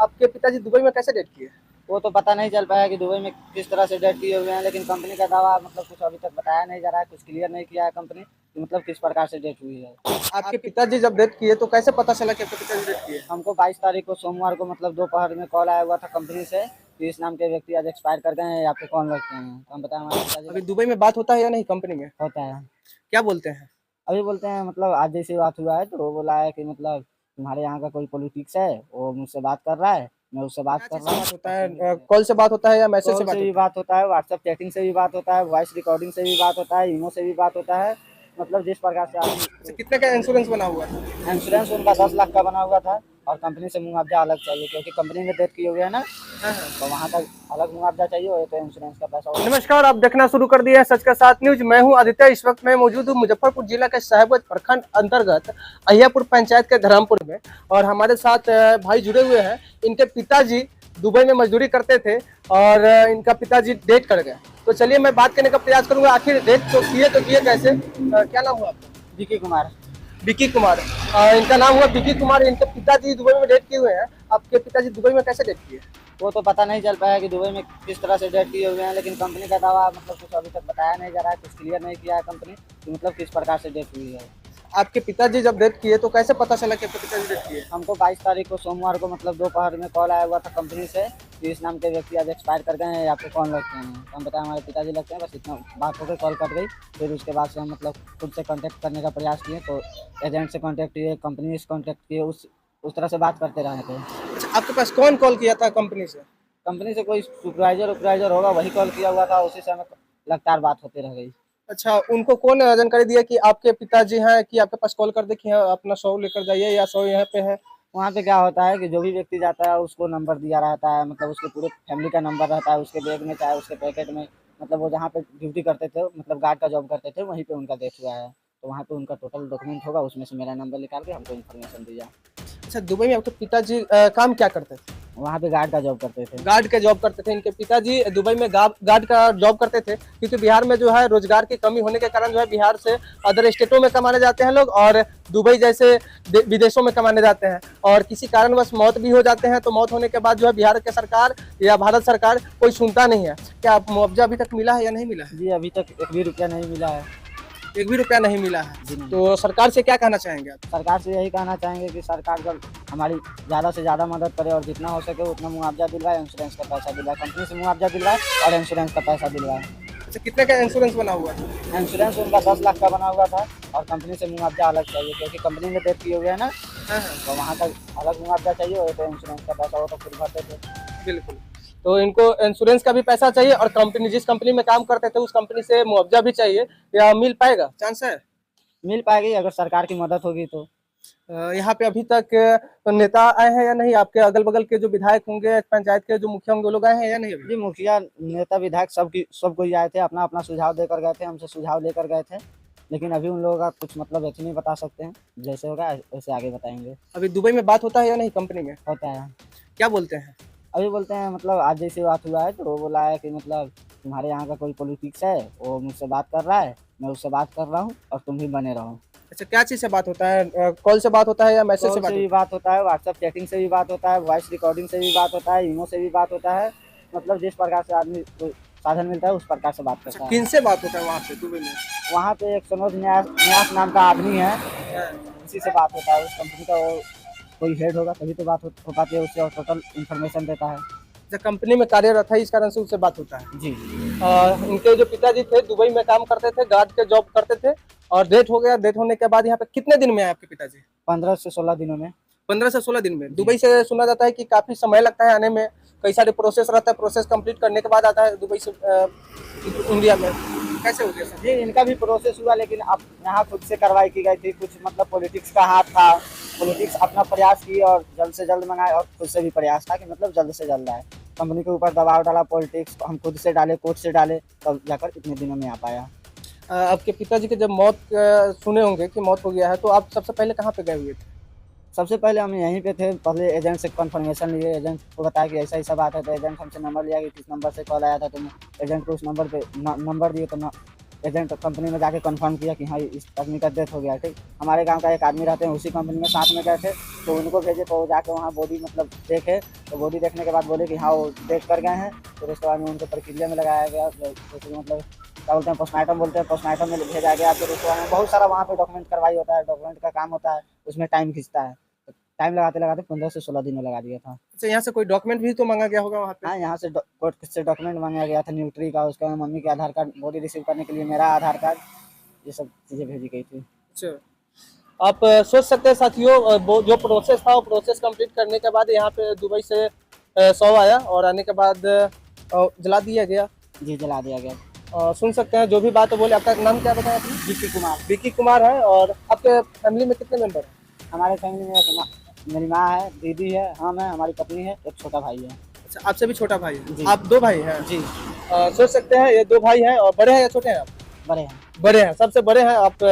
आपके पिताजी दुबई में कैसे डेट किए? वो तो पता नहीं चल पाया कि दुबई में किस तरह से डेट किए हुए हैं, लेकिन कंपनी का दावा मतलब कुछ अभी तक बताया नहीं जा रहा है, कुछ क्लियर नहीं किया है कंपनी कि मतलब किस प्रकार से डेट हुई है। आपके पिताजी जब डेट किए तो कैसे पता चला कि आपके पिताजी डेट किए? हमको 22 तारीख को सोमवार को मतलब दोपहर में कॉल आया हुआ था कंपनी से कि इस नाम के व्यक्ति आज एक्सपायर कर गए हैं, आपके कौन लगते हैं, तो हम बताया हमारे पिताजी अभी दुबई में बात होता है या नहीं कंपनी में? होता है। क्या बोलते हैं? अभी बोलते हैं मतलब आज जैसे बात हुआ है तो वो बोला है कि मतलब तुम्हारे यहाँ का कोई पॉलिटिक्स है, वो मुझसे बात कर रहा है, मैं उससे बात क्या कर चीज़ से रहा हूँ। बात होता है? कॉल से बात होता है या मैसेज से कॉल बात से भी होता है? बात होता है, व्हाट्सएप चैटिंग से भी बात होता है, वॉइस रिकॉर्डिंग से भी बात होता है, ईमो से भी बात होता है। मतलब जिस प्रकार से अच्छा, आदमी कितने का इंश्योरेंस बना हुआ है? इंश्योरेंस उनका 10 लाख का बना हुआ था और कंपनी से मुआवजा अलग चाहिए क्योंकि कंपनी में डेट किए हुए हैं ना, हाँ, हाँ। तो वहाँ का अलग मुआवजा चाहिए और तो इंश्योरेंस का पैसा और। नमस्कार, आप देखना शुरू कर दिया है सच का साथ न्यूज। मैं हूं आदित्य। इस वक्त मैं मौजूद हूं मुजफ्फरपुर जिला के साहेबगंज प्रखंड अंतर्गत अहियापुर पंचायत के धरमपुर में और हमारे साथ भाई जुड़े हुए हैं। इनके पिताजी दुबई में मजदूरी करते थे और इनका पिताजी डेट कर गए। तो चलिए मैं बात करने का प्रयास करूंगा, आखिर डेट तो किए कैसे? क्या नाम हुआ आपका? विकी कुमार। विकी कुमार। इनका नाम हुआ विकी कुमार। इनके पिताजी दुबई में डेट किए हुए हैं। आपके पिताजी दुबई में कैसे डेट किए? वो तो पता नहीं चल पाया कि दुबई में किस तरह से डेट किए हुए हैं, लेकिन कंपनी का दावा मतलब कुछ अभी तक बताया नहीं जा रहा है, कुछ क्लियर नहीं किया है कंपनी कि मतलब किस प्रकार से डेट हुई है। आपके पिताजी जब डेट किए तो कैसे पता चला कि आपके पिताजी डेट किए? हमको 22 तारीख को सोमवार को मतलब दोपहर में कॉल आया हुआ था कंपनी से कि इस नाम के व्यक्ति आज एक्सपायर कर गए हैं, आपके कौन लगते हैं, तो हम बताया हमारे पिताजी लगते हैं, बस इतना बात होकर कॉल कट गई। फिर उसके बाद से हम मतलब खुद से कांटेक्ट करने का प्रयास किए, तो एजेंट से कांटेक्ट किए, कंपनी से कांटेक्ट किए, उस तरह से बात करते रहे थे। अच्छा, आपके पास कौन कॉल किया था कंपनी से? कंपनी से कोई सुपरवाइजर होगा, वही कॉल किया हुआ था, उसी से हमें लगातार बात होती रह गई। अच्छा, उनको कौन जानकारी दिया कि आपके पिताजी हैं कि आपके पास कॉल कर दे कि हाँ अपना 100 लेकर जाइए या 100 यहाँ पे है? वहाँ पे क्या होता है कि जो भी व्यक्ति जाता है उसको नंबर दिया रहता है, मतलब उसके पूरे फैमिली का नंबर रहता है उसके बैग में, चाहे उसके पैकेट में। मतलब वो जहाँ पे ड्यूटी करते थे, मतलब गार्ड का जॉब करते थे, वहीं पे उनका डेथ हुआ है, तो वहाँ पे उनका टोटल डॉक्यूमेंट होगा, उसमें से मेरा नंबर निकाल के हमको इन्फॉर्मेशन दिया। अच्छा, दुबई में आपके पिताजी काम क्या करते थे? वहाँ पे गार्ड का जॉब करते थे। गार्ड का जॉब करते थे। इनके पिताजी दुबई में गार्ड का जॉब करते थे क्योंकि बिहार में जो है रोजगार की कमी होने के कारण जो है बिहार से अदर स्टेटों में कमाने जाते हैं लोग और दुबई जैसे विदेशों में कमाने जाते हैं और किसी कारणवश मौत भी हो जाते हैं। तो मौत होने के बाद जो है बिहार के सरकार या भारत सरकार कोई सुनता नहीं है। क्या मुआवजा अभी तक मिला है या नहीं मिला है? जी अभी तक एक भी रुपया नहीं मिला है। एक भी रुपया नहीं मिला है। जी नहीं। तो सरकार से क्या कहना चाहेंगे आप? सरकार से यही कहना चाहेंगे कि सरकार जब हमारी ज़्यादा से ज़्यादा मदद करे और जितना हो सके उतना मुआवजा दिलवाए, इंश्योरेंस का पैसा दिलवाए, कंपनी से मुआवजा दिलवाए और इंश्योरेंस का पैसा दिलवाए। अच्छा, कितने का इंश्योरेंस बना हुआ है? इंश्योरेंस उनका 10 लाख का बना हुआ था और कंपनी से मुआवजा अलग चाहिए क्योंकि कंपनी में डेट किए हुए हैं ना, हाँ, हाँ। तो वहाँ का अलग मुआवजा चाहिए और तो इंश्योरेंस का पैसा वो तो खुद भरते थे। बिल्कुल। तो इनको इंश्योरेंस का भी पैसा चाहिए और कंपनी जिस कंपनी में काम करते थे उस कंपनी से मुआवजा भी चाहिए। या मिल पाएगा? चांस है? मिल पाएगी अगर सरकार की मदद होगी तो। यहाँ पे अभी तक नेता आए हैं या नहीं? आपके अगल बगल के जो विधायक होंगे, पंचायत के जो मुखिया होंगे, वो लोग आए हैं या नहीं अभी? जी मुखिया, नेता, विधायक सब कोई आए थे, अपना अपना सुझाव देकर गए थे, हमसे सुझाव लेकर गए थे, लेकिन अभी उन लोगों का कुछ मतलब ऐसे नहीं बता सकते हैं, जैसे होगा वैसे आगे बताएंगे। अभी दुबई में बात होता है या नहीं कंपनी में? होता है। क्या बोलते हैं? अभी बोलते हैं मतलब आज जैसे बात हुआ है तो वो बोला है कि मतलब तुम्हारे यहाँ का कोई पॉलिटिक्स है, वो मुझसे बात कर रहा है, मैं उससे बात कर रहा हूँ और तुम भी बने रहो। अच्छा, क्या चीज़ से बात होता है? कॉल से बात होता है या मैसेज से कॉल बात से भी होता बात होता है, व्हाट्सएप चैटिंग से भी बात होता है, वॉइस रिकॉर्डिंग से भी बात होता है, ईमो से भी बात होता है। मतलब जिस प्रकार से आदमी को साधन मिलता है उस प्रकार से बात है? अच्छा, करता है। किन से बात होता है वहाँ पे दुबई में? वहाँ पे एक सनोज न्यास न्यास नाम का आदमी है, उसी से बात होता है, उस कंपनी का वो कोई हेड होगा तभी तो बात हो पाती है उससे और टोटल इन्फॉर्मेशन देता है। अच्छा, कंपनी में कार्यरत है इस कारण से उससे बात होता है। जी। इनके जो पिताजी थे दुबई में काम करते थे, गार्ड के जॉब करते थे और डेथ हो गया। डेथ होने के बाद यहाँ पे कितने दिन में आए आपके पिताजी? 15 से 16 दिनों में। 15 से 16 दिन में। दुबई से सुना जाता है कि काफी समय लगता है आने में, कई सारे प्रोसेस रहता है, प्रोसेस कंप्लीट करने के बाद आता है दुबई से इंडिया में। कैसे हो गया सर? जी इनका भी प्रोसेस हुआ, लेकिन अब यहाँ खुद से कार्रवाई की गई थी, कुछ मतलब पॉलिटिक्स का हाथ था, पॉलिटिक्स अपना प्रयास की और जल्द से जल्द मंगाए और खुद से भी प्रयास था कि मतलब जल्द से जल्द आए। कंपनी के ऊपर दबाव डाला पॉलिटिक्स, हम खुद से डाले, कोर्ट से डाले, तब जाकर इतने दिनों में आ पाया। आपके पिताजी के जब मौत सुने होंगे कि मौत हो गया है, तो आप सबसे पहले कहाँ पे गए हुए थे? सबसे पहले हम यहीं पे थे, पहले एजेंट से कन्फर्मेशन लिए, एजेंट को बताया कि ऐसा ऐसा बात है, तो एजेंट हमसे नंबर लिया कि किस नंबर से कॉल आया था, तो एजेंट को उस नंबर पे नंबर दिए, तो एजेंट कंपनी में जाके कंफर्म किया कि हाँ इस आदमी का डेथ हो गया। ठीक, हमारे गांव का एक आदमी रहते हैं उसी कंपनी में, साथ में गए थे तो उनको भेजे तो वो जाके वहाँ बॉडी मतलब देखे, तो बॉडी देखने के बाद बोले कि हाँ वो डेथ कर गए हैं। फिर उसके बाद में उनको प्रक्रिया में लगाया गया, जैसे मतलब क्या बोलते हैं पोस्टमार्टम बोलते हैं, पोस्टमार्टम में भेजा गया। फिर उसके बाद में बहुत सारा वहाँ पे डॉक्यूमेंट करवाई होता है, डॉक्यूमेंट का काम होता है, उसमें टाइम खींचता है। टाइम लगाते लगाते 15 से 16 दिन में लगा दिया था। अच्छा, यहाँ से कोई डॉक्यूमेंट भी तो मांगा गया होगा वहाँ पे? हाँ, यहाँ से कोर्ट से डॉक्यूमेंट मांगा गया था, न्यूट्री का, उसका मम्मी के आधार कार्ड, बॉडी रिसीव करने के लिए मेरा आधार कार्ड, ये सब चीज़ें भेजी गई थी। अच्छा, आप सोच सकते हैं साथियों, वो जो प्रोसेस था वो प्रोसेस कंप्लीट करने के बाद यहाँ पे दुबई से शव आया और आने के बाद जला दिया गया। जी, जला दिया गया। सुन सकते हैं जो भी बात बोले। आपका नाम क्या बताया आपने? विक्की कुमार। विक्की कुमार है। और आपके फैमिली में कितने मेंबर हैं? हमारे फैमिली में मेरी माँ है, दीदी है, हम है, हमारी पत्नी है, एक छोटा भाई है। अच्छा, आपसे भी छोटा भाई है? जी। आप 2 भाई हैं? जी, सोच सकते हैं ये 2 भाई हैं। और बड़े हैं या छोटे हैं आप? बड़े हैं। बड़े हैं, सबसे बड़े हैं। आप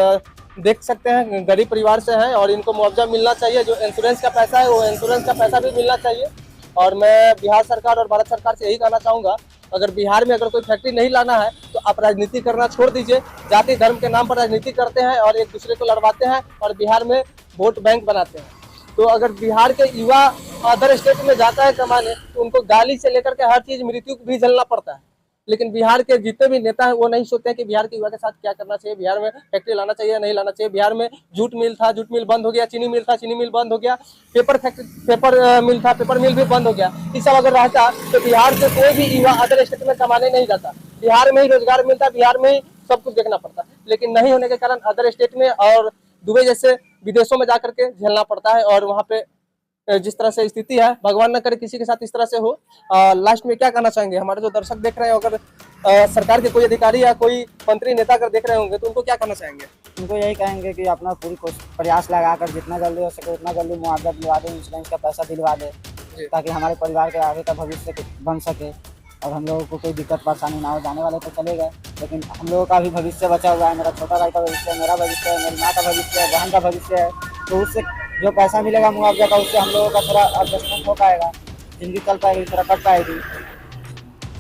देख सकते हैं गरीब परिवार से हैं और इनको मुआवजा मिलना चाहिए। जो इंश्योरेंस का पैसा है वो इंश्योरेंस का पैसा भी मिलना चाहिए। और मैं बिहार सरकार और भारत सरकार से यही कहना चाहूँगा, अगर बिहार में अगर कोई फैक्ट्री नहीं लाना है तो आप राजनीति करना छोड़ दीजिए। जाति धर्म के नाम पर राजनीति करते हैं और एक दूसरे को लड़वाते हैं और बिहार में वोट बैंक बनाते हैं। तो अगर बिहार के युवा अदर स्टेट में जाता है कमाने तो उनको गाली से लेकर के हर चीज मृत्यु भी झेलना पड़ता है। लेकिन बिहार के जितने भी नेता हैं वो नहीं सोचते हैं कि बिहार के युवा के साथ क्या करना चाहिए, बिहार में फैक्ट्री लाना चाहिए या नहीं लाना चाहिए। बिहार में जूट मिल था, जूट मिल बंद हो गया, चीनी मिल था, चीनी मिल बंद हो गया, पेपर मिल था, पेपर मिल भी बंद हो गया। ये सब अगर रहता तो बिहार से कोई भी युवा अदर स्टेट में कमाने नहीं जाता। बिहार में ही रोजगार मिलता, बिहार में ही सब कुछ देखना पड़ता। लेकिन नहीं होने के कारण अदर स्टेट में और दुबई जैसे विदेशों में जाकर के झेलना पड़ता है। और वहाँ पे जिस तरह से स्थिति है, भगवान न करे किसी के साथ इस तरह से हो। लास्ट में क्या कहना चाहेंगे? हमारे जो दर्शक देख रहे हैं, अगर सरकार के कोई अधिकारी या कोई मंत्री नेता अगर देख रहे होंगे तो उनको क्या कहना चाहेंगे? उनको यही कहेंगे कि अपना पूरी प्रयास लगाकर जितना जल्दी हो सके उतना जल्दी मुआवजा दिलवा दें, इंश्योरेंस का पैसा दिलवा दें, ताकि हमारे परिवार के आगे का भविष्य बन सके और हम लोगों को कोई दिक्कत परेशानी ना हो। जाने वाले तो चले गए, लेकिन हम लोगों का भी भविष्य बचा हुआ है। मेरा छोटा भाई का भविष्य है, मेरा भविष्य है, मेरी माँ का भविष्य है, बहन का भविष्य है। तो उससे जो पैसा मिलेगा मुआवजा का, उससे हम लोगों का थोड़ा एडजस्टमेंट हो पाएगा, जिंदगी चल पाएगी, थोड़ा कट पाएगी।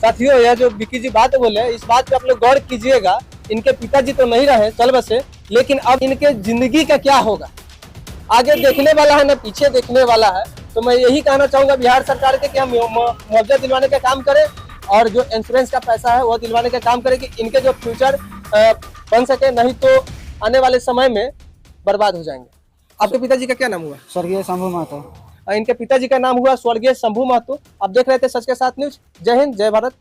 साथियों, यह जो विक्की जी बात बोले, इस बात पे आप लोग गौर कीजिएगा। इनके पिताजी तो नहीं रहे, चल बसे, लेकिन अब इनके जिंदगी का क्या होगा? आगे देखने वाला है ना पीछे देखने वाला है। तो मैं यही कहना चाहूंगा बिहार सरकार के कि हम मुआवजा दिलवाने का काम करें और जो इंश्योरेंस का पैसा है वो दिलवाने का काम करें कि इनके जो फ्यूचर बन सके, नहीं तो आने वाले समय में बर्बाद हो जाएंगे। आपके पिताजी का क्या नाम हुआ? स्वर्गीय शंभू महतो। इनके पिताजी का नाम हुआ स्वर्गीय शंभू महतो। आप देख रहे थे सच के साथ न्यूज। जय हिंद, जय भारत।